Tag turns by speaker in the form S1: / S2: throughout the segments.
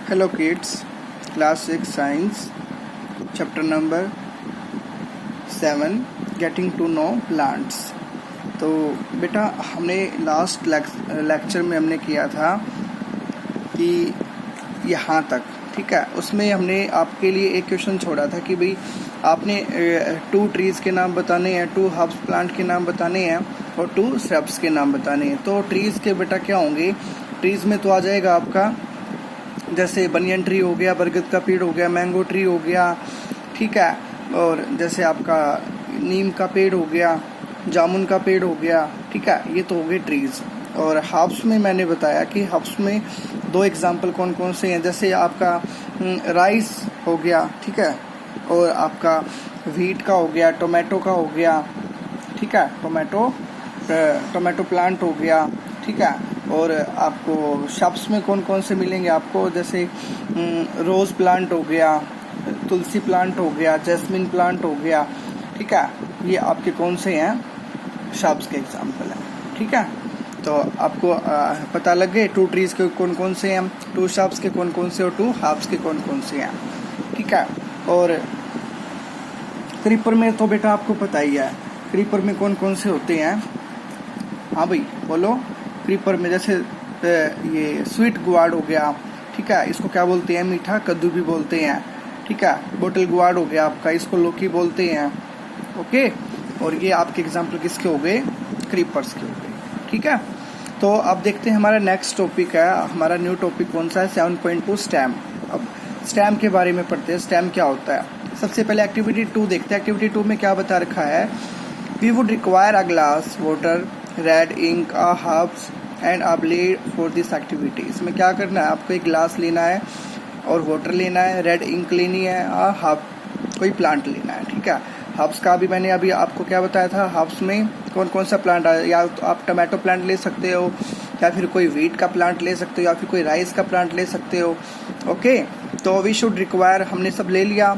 S1: Hello kids, class 6 science, chapter number 7, getting to know plants। तो बेटा हमने last lecture में हमने किया था कि यहाँ तक, ठीक है। उसमें हमने आपके लिए एक क्वेश्चन छोड़ा था कि भाई आपने 2 ट्रीज़ के नाम बताने हैं, 2 हर्ब्स प्लांट के नाम बताने हैं और 2 श्रब्स के नाम बताने हैं। तो ट्रीज़ के बेटा क्या होंगे, ट्रीज़ में तो आ जाएगा आपका जैसे बनियन ट्री हो गया, बरगद का पेड़ हो गया, मैंगो ट्री हो गया, ठीक है। और जैसे आपका नीम का पेड़ हो गया, जामुन का पेड़ हो गया, ठीक है। ये तो हो गए ट्रीज़। और हर्ब्स में मैंने बताया कि हर्ब्स में 2 एग्जाम्पल कौन कौन से हैं। जैसे आपका राइस हो गया, ठीक है, और आपका व्हीट का हो गया, टोमेटो का हो गया, ठीक है, टोमेटो प्लांट हो गया, ठीक है। और आपको शब्स में कौन कौन से मिलेंगे आपको, जैसे रोज़ प्लांट हो गया, तुलसी प्लांट हो गया, जैस्मिन प्लांट हो गया, ठीक है। ये आपके कौन से हैं, शब्स के एग्जाम्पल हैं, ठीक है। तो आपको पता लग गए 2 ट्रीज़ के कौन कौन से हैं, 2 शब्स के कौन कौन से और 2 हर्ब्स के कौन कौन से हैं, ठीक है। और क्रीपर में तो बेटा आपको पता ही है क्रीपर में कौन कौन से होते हैं। हाँ भाई बोलो। क्रीपर में जैसे ये स्वीट गुआड़ हो गया, ठीक है, इसको क्या बोलते हैं, मीठा कद्दू भी बोलते हैं, ठीक है। बोटल गुआड़ हो गया आपका, इसको लौकी बोलते हैं, ओके। और ये आपके एग्जाम्पल किसके हो गए, क्रीपर्स के हो गए, ठीक है। तो अब देखते हैं हमारा नेक्स्ट टॉपिक है, हमारा न्यू टॉपिक कौन सा है, 7.2 स्टेम। अब स्टेम के बारे में पढ़ते हैं, स्टेम क्या होता है। सबसे पहले एक्टिविटी 2 देखते हैं। एक्टिविटी 2 में क्या बता रखा है, we would require a glass water, red ink, a herbs and a blade for this activity. इसमें क्या करना है, आपको एक ग्लास लेना है और वाटर लेना है, रेड इंक लेनी है, अ हर्ब कोई प्लांट लेना है, ठीक है। हर्ब्स का भी मैंने अभी आपको क्या बताया था, हर्ब्स में कौन कौन सा प्लांट है, या तो आप टमाटो प्लांट ले सकते हो, या फिर कोई व्हीट का प्लांट ले सकते हो, या फिर कोई राइस का प्लांट ले सकते हो, ओके। तो वी शुड रिक्वायर, हमने सब ले लिया।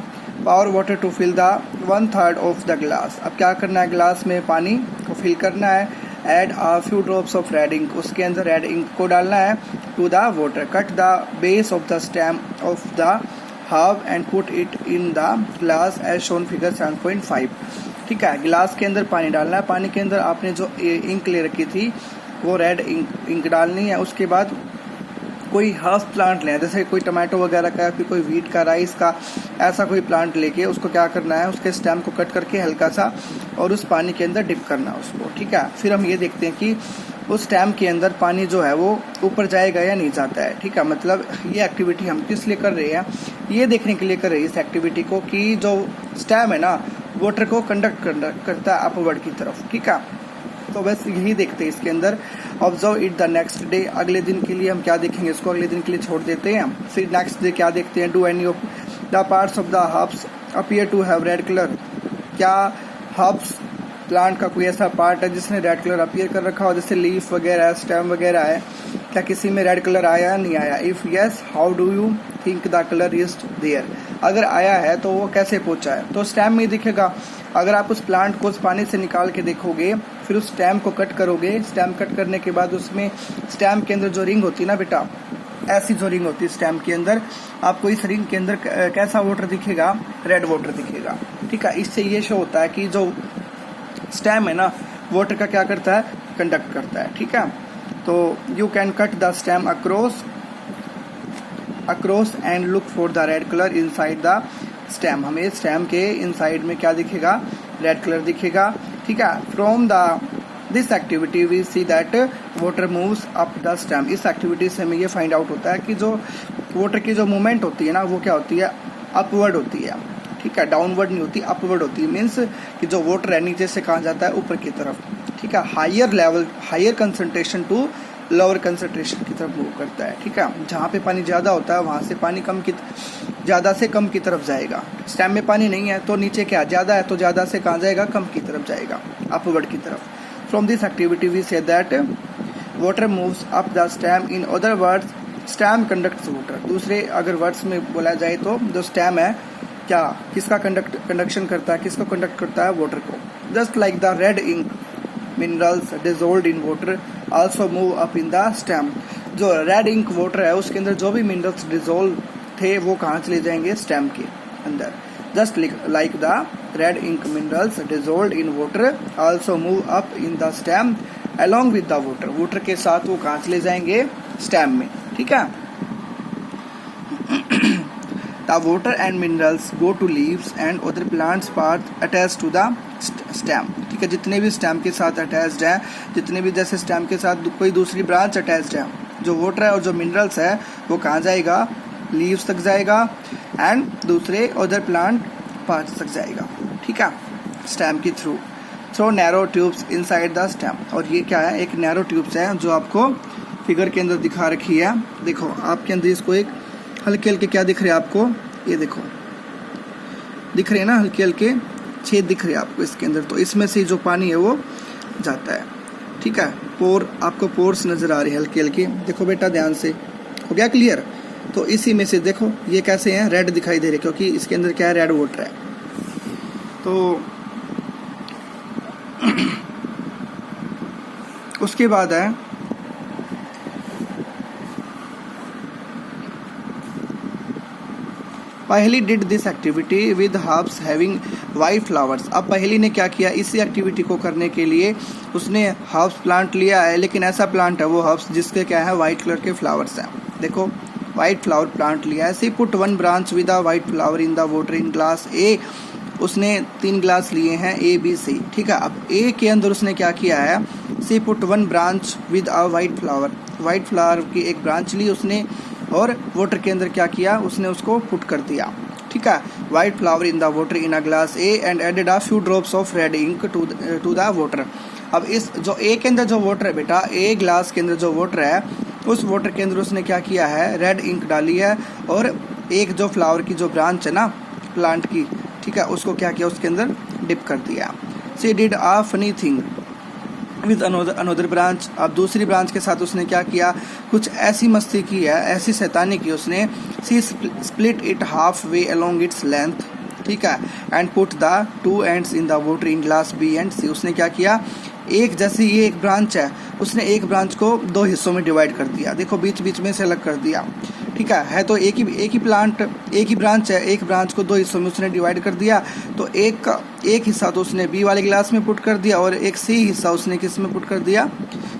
S1: Pour water to fill the 1/3 of the glass. अब क्या करना है, ग्लास में पानी को फिल करना है। Add a few drops of red ink, उसके अंदर रेड इंक को डालना है। To the water, cut the base of the stem of the herb and put it in the glass as shown figure 7.5, ठीक है। गिलास के अंदर पानी डालना है, पानी के अंदर आपने जो इंक ले रखी थी वो रेड इंक डालनी है। उसके बाद कोई हर्ब प्लांट लें, जैसे कोई टमाटो वगैरह का, फिर कोई व्हीट का, राइस का, ऐसा कोई प्लांट लेके उसको क्या करना है, उसके स्टेम को कट करके हल्का सा और उस पानी के अंदर डिप करना है उसको, ठीक है। फिर हम ये देखते हैं कि उस स्टेम के अंदर पानी जो है वो ऊपर जाएगा या नहीं जाता है, ठीक है। मतलब ये एक्टिविटी हम किस लिए कर रहे हैं, ये देखने के लिए कर रहे हैं इस एक्टिविटी को कि जो स्टेम है ना, वाटर को कंडक्ट करता है अपवर्ड की तरफ, ठीक है। तो बस यही देखते हैं इसके अंदर। Observe it the next day, अगले दिन के लिए हम क्या देखेंगे, इसको अगले दिन के लिए छोड़ देते हैं। फिर नेक्स्ट डे क्या देखते हैं, do any of the parts of the herbs appear to have red colour. क्या हर्ब्स प्लांट का कोई ऐसा पार्ट है जिसने रेड कलर अपीयर कर रखा हो, जैसे लीफ वगैरह, स्टेम वगैरह है, क्या किसी में रेड कलर आया नहीं आया। If yes, how do you think the colour is there. अगर आया है तो वो कैसे पहुंचा है, तो स्टेम में दिखेगा। अगर आप उस प्लांट को उस पानी से निकाल के देखोगे, फिर उस स्टेम को कट करोगे, स्टेम कट करने के बाद उसमें स्टेम के अंदर जो रिंग होती है ना बेटा, ऐसी जो रिंग होती है स्टेम के अंदर, आपको इस रिंग के अंदर कैसा वाटर दिखेगा, रेड वाटर दिखेगा, ठीक है। इससे ये शो होता है कि जो स्टेम है ना, वाटर का क्या करता है, कंडक्ट करता है, ठीक है। तो you can cut the stem across and look for the red colour inside the stem. हमें स्टेम के इनसाइड में क्या दिखेगा, रेड कलर दिखेगा, ठीक है। From this activity we see that water moves up the stem. इस एक्टिविटी से हमें ये फाइंड आउट होता है कि जो वाटर की जो मूवमेंट होती है ना, वो क्या होती है, अपवर्ड होती है, ठीक है। डाउनवर्ड नहीं होती, अपवर्ड होती है। मीन्स कि जो वाटर है नीचे से कहाँ जाता है, ऊपर की तरफ, ठीक है। Higher level, higher concentration to lower concentration की तरफ मूव करता है, ठीक है। जहाँ पे पानी ज़्यादा होता है वहाँ से पानी ज़्यादा से कम की तरफ जाएगा। स्टेम में पानी नहीं है तो नीचे क्या ज़्यादा है, तो ज़्यादा से कहाँ जाएगा, कम की तरफ जाएगा, अपवर्ड की तरफ। From this activity we see that water moves up the stem. In other words stem conducts water. दूसरे अगर वर्ड्स में बोला जाए तो जो स्टेम है क्या किसका कंडक्शन करता है, किसको कंडक्ट करता है, वाटर को। Just like the red ink minerals dissolved in water also move up in the stem. जो रेड इंक वाटर है उसके अंदर जो भी मिनरल्स डिजोल्व थे वो कहाँ चले जाएंगे, स्टेम के अंदर। Just like the red ink minerals dissolve in water also move up in the stem along with the water, water के साथ वो कहाँ चले जाएंगे, स्टेम में। ठीक है, the water and minerals go to leaves and other plants part attached to the stem। ठीक है, जितने भी स्टेम के साथ अटैच्ड है, जितने भी जैसे स्टेम के साथ कोई दूसरी ब्रांच अटैच्ड है, जो वाटर है और जो मिनरल्स है वो कहाँ जाएगा, लीव्स तक जाएगा एंड दूसरे अदर प्लांट पार्ट्स तक जाएगा। ठीक है, स्टेम के through narrow tubes inside the stem. और ये क्या है, एक नैरो ट्यूब्स है जो आपको फिगर के अंदर दिखा रखी है। देखो आपके अंदर इसको एक हल्के हल्के क्या दिख रहे हैं आपको, ये देखो दिख रहे हैं ना, हल्के हल्के छेद दिख रहे हैं आपको इसके अंदर। तो इसमें से जो पानी है वो जाता है। ठीक है, पोर आपको पोर्स नजर आ रहे हैं हल्के हल्के, देखो बेटा ध्यान से, हो गया क्लियर। तो इसी में से देखो ये कैसे हैं, रेड दिखाई दे रहे क्योंकि इसके अंदर क्या है, रेड वाटर है। तो उसके बाद है पहली did this activity with herbs having white flowers. अब पहली ने क्या किया, इसी एक्टिविटी को करने के लिए उसने हर्ब्स प्लांट लिया है, लेकिन ऐसा प्लांट है वो हर्ब्स जिसके क्या है, वाइट कलर के फ्लावर्स हैं। देखो वाइट फ्लावर प्लांट लिया है। She put one branch with a white flower in the water in glass A. उसने 3 ग्लास लिए हैं ए बी सी। ठीक है, अब ए के अंदर उसने क्या किया है, she put one branch with a white flower, white flower की एक ब्रांच ली उसने और वाटर के अंदर क्या किया, उसने उसको पुट कर दिया। ठीक है, white flower in the water in a glass A and added a few drops of red ink to the water. अब इस जो ए के अंदर जो वाटर है बेटा, ए ग्लास के अंदर जो वाटर है, उस वाटर के अंदर उसने क्या किया है, रेड इंक डाली है और एक जो फ्लावर की जो ब्रांच है ना प्लांट की, ठीक है, उसको क्या किया, उसके अंदर डिप कर दिया। She did a funny thing with another branch. अब दूसरी ब्रांच के साथ उसने क्या किया, कुछ ऐसी मस्ती की है, ऐसी शैतानी की उसने। She split it halfway along its length. ठीक है, and put the 2 ends in the water in glass B and C. उसने क्या किया, एक जैसे ये एक ब्रांच है, उसने एक ब्रांच को 2 हिस्सों में डिवाइड कर दिया। देखो बीच बीच में से अलग कर दिया। ठीक है तो एक ही प्लांट, एक ही ब्रांच है, एक ब्रांच को 2 हिस्सों में उसने डिवाइड कर दिया। तो एक हिस्सा तो उसने बी वाले गिलास में पुट कर दिया और एक सी हिस्सा उसने किस में पुट कर दिया,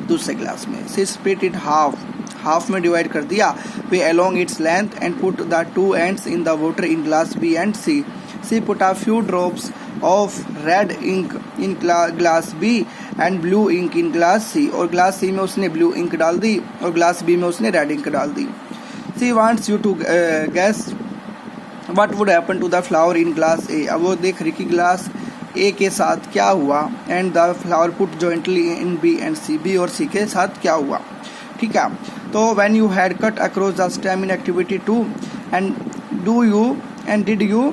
S1: दूसरे गिलास में। सी स्प्लिट इट हाफ में डिवाइड कर दिया way along its length and put the 2 ends in the water in glass B and C. She put a few drops of red ink in glass B and blue ink in glass C. और glass सी में उसने blue ink डाल दी और glass B में उसने red ink डाल दी। She wants you to guess what would happen to the flower in glass A. अब वो देख रही कि ग्लास ए के साथ क्या हुआ and the flower put jointly in B and C, B और सी के साथ क्या हुआ। ठीक है, तो when you had cut across the stem in activity 2 and did you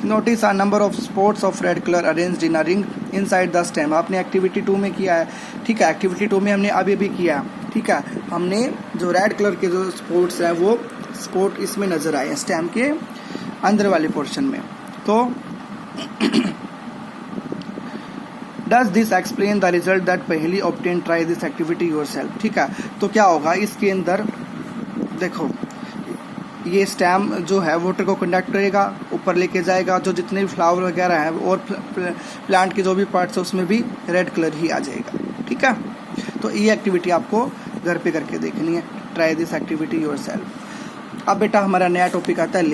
S1: notice a number of spots of red colour arranged in a ring inside the stem. आपने activity 2 में किया है। ठीक है, एक्टिविटी 2 में हमने अभी भी किया। ठीक है, हमने जो रेड कलर के जो स्पॉट्स हैं वो स्पॉट इसमें नजर आए स्टेम के अंदर वाले पोर्शन में। तो does this explain the result that पहली obtain try this activity yourself. ठीक है, तो क्या होगा इसके अंदर, देखो ये स्टेम जो है वाटर को कंडक्ट करेगा, ऊपर लेके जाएगा, जो जितने भी फ्लावर वगैरह हैं और प्लांट के जो भी पार्ट्स है उसमें भी रेड कलर ही आ जाएगा। ठीक है, तो ये एक्टिविटी आपको घर पे करके देखनी है। Try this activity yourself. अब बेटा हमारा नया टॉपिक आता है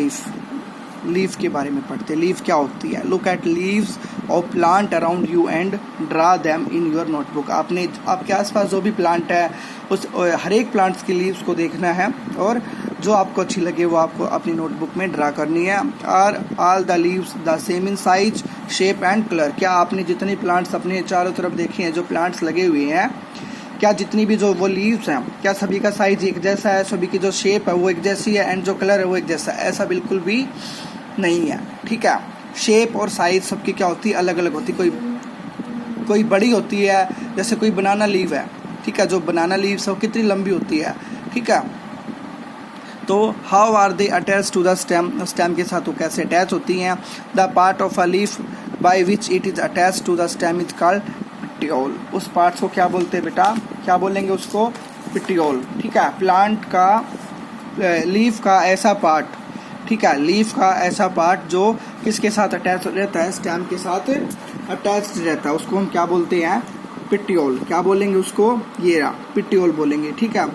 S1: लीफ के बारे में पढ़ते। लीफ क्या होती है। Look at leaves of plant around you and draw them in your notebook. आपने आपके आसपास जो भी प्लांट है उस हर एक प्लांट्स की लीव्स को देखना है और जो आपको अच्छी लगे वो आपको अपनी नोटबुक में ड्रा करनी है। Are all the leaves the same in size, shape and colour. क्या आपने जितने प्लांट्स अपने चारों तरफ देखे हैं, जो प्लांट्स लगे हुए हैं, क्या जितनी भी जो वो लीव्स हैं, क्या सभी का साइज एक जैसा है, सभी की जो शेप है वो एक जैसी है एंड जो कलर है वो एक जैसा है? ऐसा बिल्कुल भी नहीं है। ठीक है, शेप और साइज सबकी क्या होती है, अलग अलग होती है। कोई बड़ी होती है, जैसे कोई बनाना लीव है। ठीक है, जो बनाना लीव्स है वो कितनी लंबी होती है। ठीक है, तो how are they attach to the stem. Stem के साथ वो कैसे अटैच होती हैं। The part of a leaf by which it is attach to the stem is called petiole. उस पार्ट्स को क्या बोलते हैं बेटा, क्या बोलेंगे उसको, पिटियोल, ठीक है। प्लांट का लीफ का ऐसा पार्ट, ठीक है, लीफ का ऐसा पार्ट जो किसके साथ अटैच रहता है, स्टेम के साथ अटैच रहता है, उसको हम क्या बोलते हैं, पिटियोल। क्या बोलेंगे उसको, ये रहा पिटियोल बोलेंगे, ठीक है।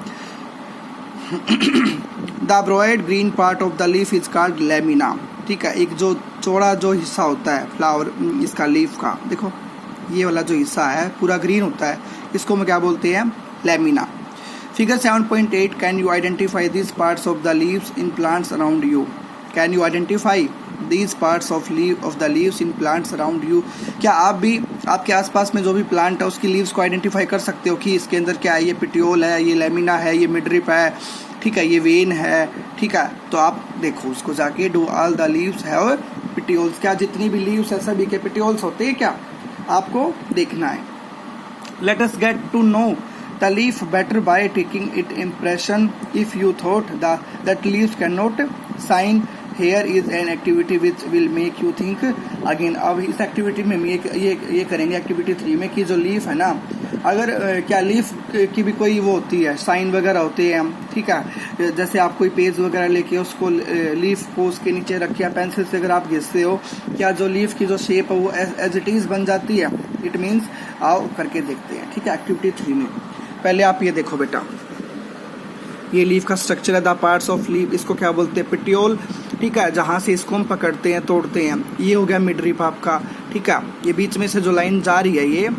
S1: The broad green part of the leaf is called lamina, ठीक है। एक जो चौड़ा जो हिस्सा होता है फ्लावर इसका लीफ का, देखो ये वाला जो हिस्सा है पूरा ग्रीन होता है, इसको हम क्या बोलते हैं, lamina. Figure 7.8 can you identify this parts of the leaves in plants around you. Can you identify these parts of the leaves in plants around you. क्या आप भी आपके आसपास में जो भी प्लांट है उसकी लीव्स को आइडेंटिफाई कर सकते हो कि इसके अंदर क्या है, ये पिटियोल है, ये लेमिना है, ये मिडरिप है, ठीक है, ये वेन है, ठीक है। तो आप देखो उसको जाके, do all the leaves have petioles, क्या जितनी भी लीव्स है सभी के पिटियोल्स होते हैं क्या, आपको देखना है। Let us get to know the leaf better by taking it impression. If you thought that leaves cannot sign, here is an activity which will make you think again. अब इस एक्टिविटी में ये करेंगे एक्टिविटी 3 में कि जो leaf है ना, अगर क्या लीफ की भी कोई वो होती है, साइन वगैरह होते हैं, ठीक है। जैसे आप कोई पेज वगैरह लेके उसको लीफ को उसके नीचे रख या पेंसिल से अगर आप घिसते हो, क्या जो लीफ की जो शेप है वो एज इट इज बन जाती है, इट मीन्स आओ करके देखते हैं, ठीक है, एक्टिविटी 3 में। पहले आप ये देखो बेटा, ये लीफ का स्ट्रक्चर है, द पार्ट्स ऑफ लीफ, इसको क्या बोलते हैं, पिटियोल, ठीक है, जहां से इसको हम पकड़ते हैं, तोड़ते हैं। ये हो गया मिडरिप आपका, ठीक है। ये बीच में से जो लाइन जा रही है, ये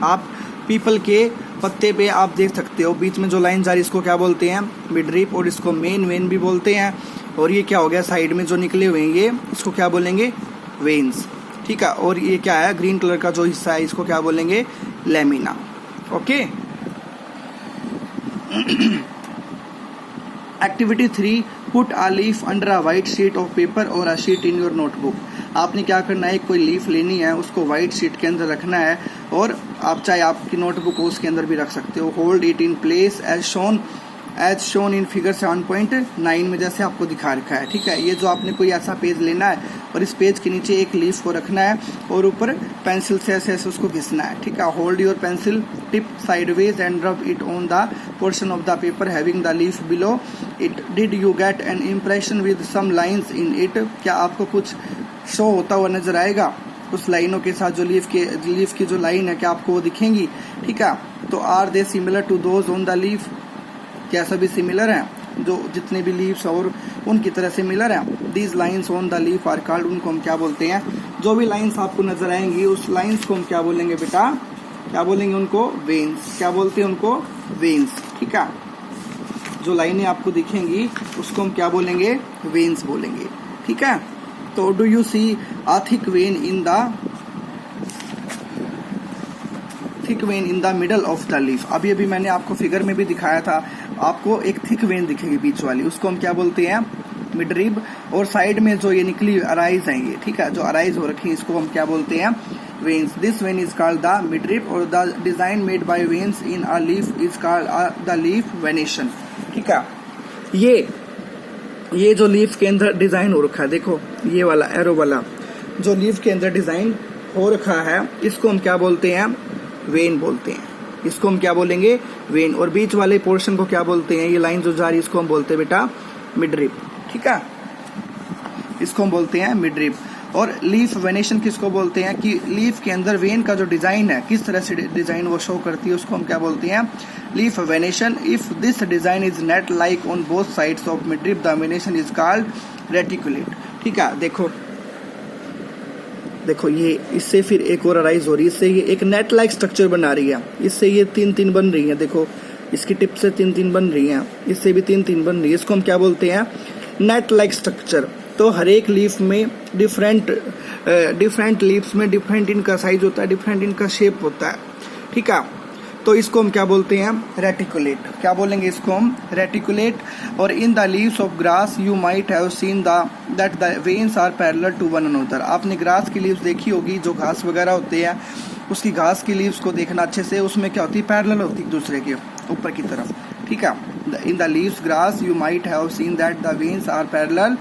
S1: आप पीपल के पत्ते पे आप देख सकते हो, बीच में जो लाइन जा रही है इसको क्या बोलते हैं, मिडरिप, और इसको मेन वेन भी बोलते हैं। और ये क्या हो गया, साइड में जो निकले हुए हैं ये, इसको क्या बोलेंगे, वेन्स, ठीक है। और ये क्या है, ग्रीन कलर का जो हिस्सा है, इसको क्या बोलेंगे, lamina, okay. Activity 3, put a leaf under a white sheet of paper और a sheet in your notebook. आपने क्या करना है, कोई लीफ लेनी है, उसको व्हाइट शीट के अंदर रखना है, और आप चाहे आपकी नोटबुक हो उसके अंदर भी रख सकते हो। Hold it in place as shown in figure 7.9 में जैसे आपको दिखा रखा है, ठीक है। ये जो आपने कोई ऐसा पेज लेना है और इस पेज के नीचे एक लीफ को रखना है और ऊपर पेंसिल से ऐसे ऐसे उसको घिसना है, ठीक है। Hold your pencil tip sideways and rub it on the portion of the paper having the leaf below it. Did you get an impression with some lines in it. क्या आपको कुछ शो होता हुआ नजर आएगा उस लाइनों के साथ, जो लीफ की जो लाइन है, क्या आपको वो दिखेंगी, ठीक है। तो are they similar to those on the leaf, क्या सभी सिमिलर हैं, जो जितने भी लीव्स और उनकी तरह सिमिलर हैं। These lines on the leaf are called, उनको हम क्या बोलते हैं, जो भी लाइन्स आपको नजर आएंगी उस लाइन्स को हम क्या बोलेंगे बेटा, क्या बोलेंगे उनको, वेन्स। क्या बोलते हैं उनको, वेन्स, ठीक है। जो लाइनें आपको दिखेंगी उसको हम क्या बोलेंगे, वेन्स बोलेंगे, ठीक है। तो do you see a thick vein in the middle of the leaf. अभी मैंने आपको फिगर में भी दिखाया था, आपको एक थिक वेन दिखेगी बीच वाली, उसको हम क्या बोलते हैं, मिडरिब। और साइड में जो ये निकली अराइज है ये, ठीक है, जो अराइज हो रखी है, इसको हम क्या बोलते हैं, veins. This vein is called the midrib और the design made by veins in a leaf is called the leaf venation, ठीक है। ये जो लीफ के अंदर डिजाइन हो रखा है, देखो ये वाला एरो वाला जो लीफ के अंदर डिजाइन हो रखा है, इसको हम क्या बोलते हैं, वेन बोलते हैं। इसको हम क्या बोलेंगे, वेन। और बीच वाले पोर्शन को क्या बोलते हैं, ये लाइन जो जा रही है इसको हम बोलते हैं बेटा मिडरिप, ठीक है, इसको हम बोलते हैं मिडरिप। और लीफ वेनेशन किसको बोलते हैं, कि लीफ के अंदर वेन का जो डिजाइन है, किस तरह से डिजाइन वो शो करती है, उसको हम क्या बोलते हैं, leaf venation. If this design is net like on both sides of midrib the venation is called reticulate, ठीक है। देखो ये इससे फिर एक और अराइज हो रही है, इससे ये एक नेट लाइक स्ट्रक्चर बना रही है, इससे ये 3-3 बन रही है, देखो इसकी टिप से 3-3 बन रही है, इससे भी 3-3 बन रही है, इसको हम क्या बोलते हैं, नेट लाइक स्ट्रक्चर। तो हर एक लीफ में डिफरेंट लीव्स में डिफरेंट इनका साइज होता है, डिफरेंट इनका शेप होता है, ठीक है। तो इसको हम क्या बोलते हैं, रेटिकुलेट। क्या बोलेंगे इसको हम, रेटिकुलेट। और in the leaves of grass you might have seen that the veins are parallel to one another. आपने ग्रास की लीव्स देखी होगी, जो घास वगैरह होते हैं, उसकी घास की लीव्स को देखना अच्छे से, उसमें क्या होती है, पैरेलल होती है दूसरे के ऊपर की तरफ, ठीक है। In the leaves grass you might have seen that the veins are parallel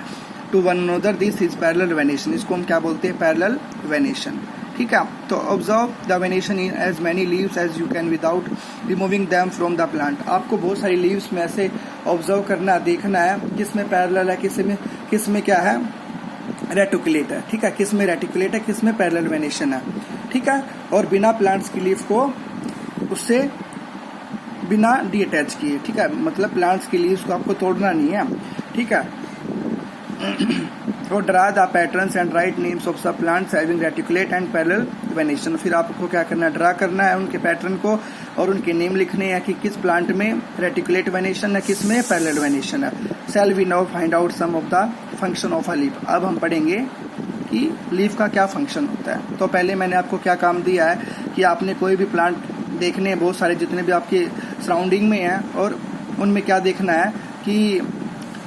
S1: to one another, this is parallel venation. इसको हम क्या बोलते हैं, पैरेलल वेनेशन, ठीक है। तो observe the venation in as many leaves as you can without removing them from the plant. आपको बहुत सारी लीव्स में ऐसे ऑब्जर्व करना, देखना है किस में पैरेलल है, किस में क्या है, रेटिकुलेट है, ठीक है, किस में रेटिकुलेट है, किस में पैरेलल वेनेशन है, ठीक है। और बिना प्लांट्स की लीफ को उससे बिना डीअटैच किए, ठीक है, मतलब प्लांट्स की लीव्स को आपको तोड़ना नहीं है, ठीक है। और draw the patterns and write names of सब plants having reticulate and parallel venation. फिर आपको क्या करना है, ड्रा करना है उनके पैटर्न को और उनके नेम लिखने हैं कि किस प्लांट में रेटिकुलेट वेनेशन है, किस में पैरेलल वेनेशन है। Shall we now find out some of the function of a leaf. अब हम पढ़ेंगे कि लीफ का क्या फंक्शन होता है। तो पहले मैंने आपको क्या काम दिया है कि आपने कोई भी प्लांट देखने हैं, बहुत सारे जितने भी आपके सराउंडिंग में हैं, और उनमें क्या देखना है कि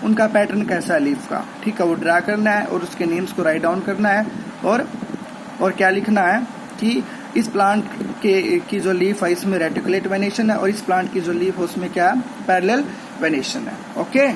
S1: उनका पैटर्न कैसा है लीफ का, ठीक है, वो ड्रा करना है और उसके नेम्स को राइट डाउन करना है। और क्या लिखना है कि इस प्लांट की जो लीफ है इसमें रेटिकुलेट वेनेशन है और इस प्लांट की जो लीफ है उसमें क्या है, पैरेलल वेनेशन है। ओके।